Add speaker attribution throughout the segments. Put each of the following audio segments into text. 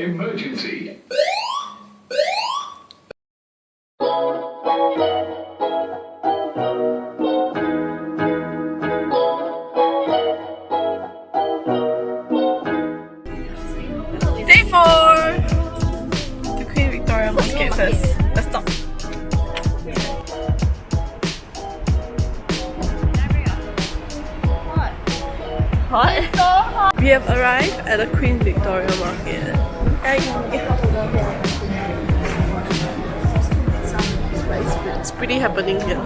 Speaker 1: emergency.
Speaker 2: Day 4! The Queen Victoria Market first. Let's stop. Hot? It's so hot! We have arrived at the Queen Victoria Market. It's pretty happening here.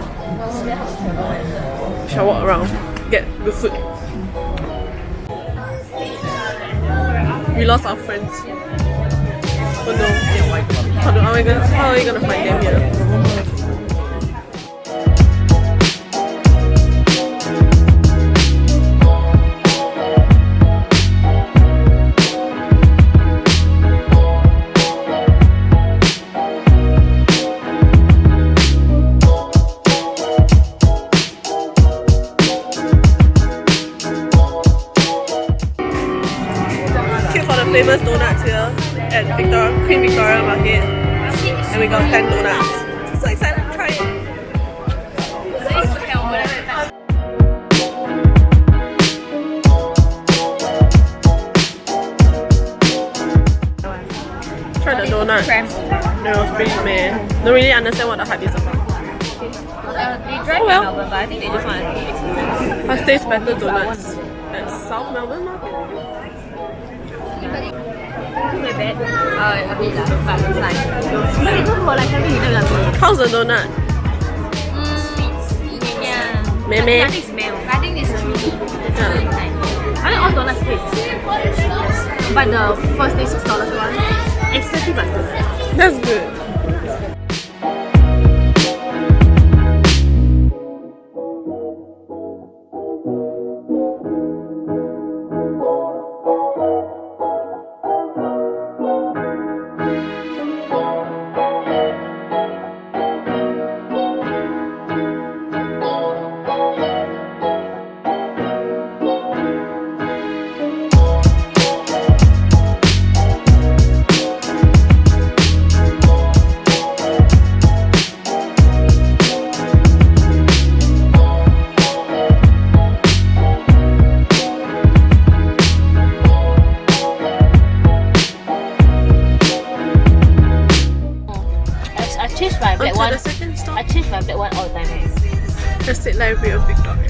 Speaker 2: Shall walk around, get good food. We lost our friends. Oh no. How are we gonna find them here? Famous donuts here at Queen Victoria Market, and we got 10 donuts. So excited to try it. Try the donut. It was pretty meh. Don't really understand what the hype is about.
Speaker 3: They well. Melbourne, but I think they just want to be expensive.
Speaker 2: I taste better donuts at South Melbourne Market. How's the donut? Meh.
Speaker 3: I think this is really nice. I think all donuts taste. But the first day $6 one, expensive but good.
Speaker 2: That's good.
Speaker 3: I change my black one all the time.
Speaker 2: The State Library of Victoria.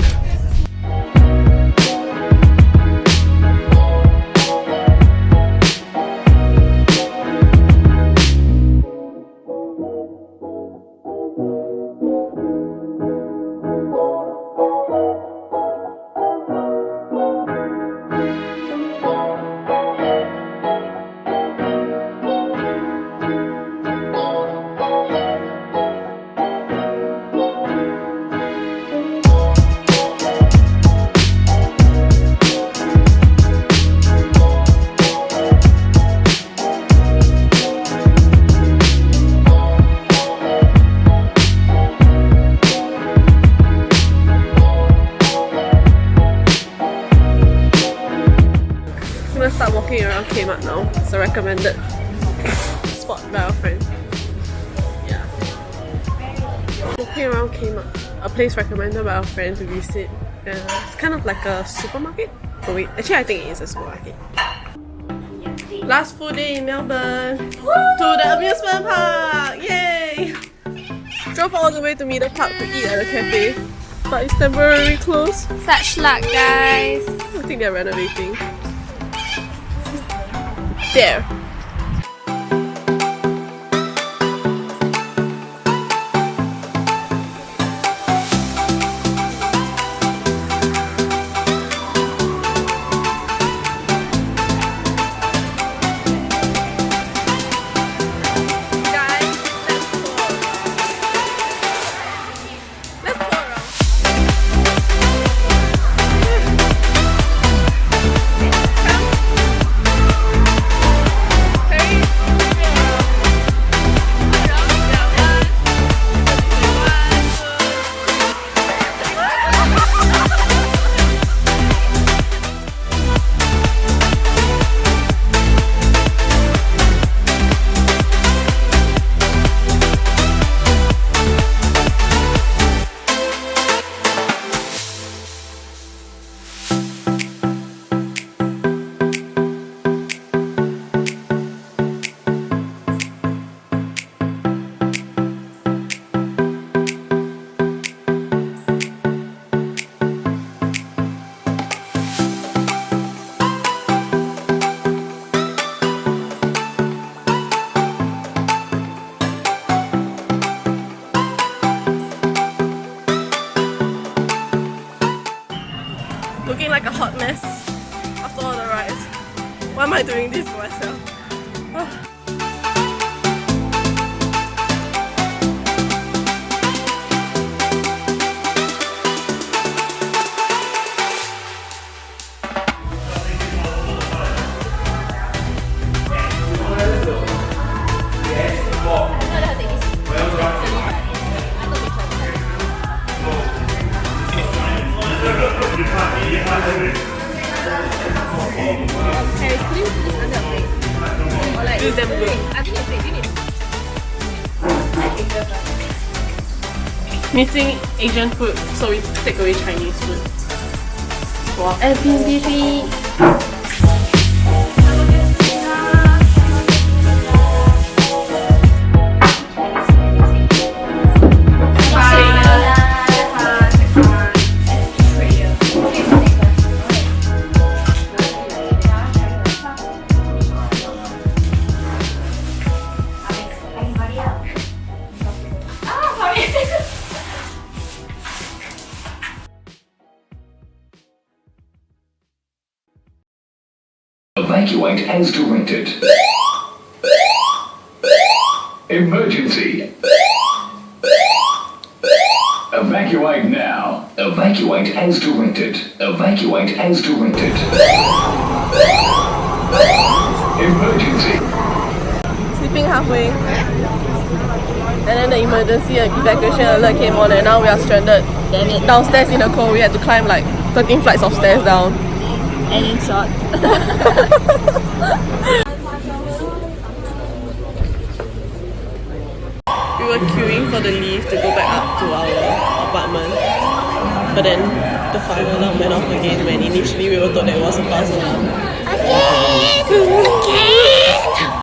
Speaker 2: Start walking around Kmart now. It's a recommended spot by our friend. Yeah. Walking around Kmart, a place recommended by our friend to visit. It's kind of like a supermarket. Oh wait, actually I think it is a supermarket. Last full day in Melbourne. To the amusement park! Yay! Drove all the way to Meadow Park to eat at a cafe, but it's temporarily closed.
Speaker 3: Such luck, guys.
Speaker 2: I think they're renovating. There. Why am I doing this to myself? It's damn good. Missing Asian food, so we take away Chinese food. Wow, Airbnb fee.
Speaker 1: Evacuate as directed. Emergency. Evacuate now. Evacuate as directed. Evacuate as directed. Emergency.
Speaker 2: Sleeping halfway. And then the emergency evacuation alert came on and now we are stranded.
Speaker 3: Damn it.
Speaker 2: Downstairs in the cold, we had to climb like 13 flights of stairs down.
Speaker 3: And in short.
Speaker 2: We were queuing for the lift to go back up to our apartment. But then the fire alarm went off again when initially we were told that it was a false alarm.
Speaker 3: Again!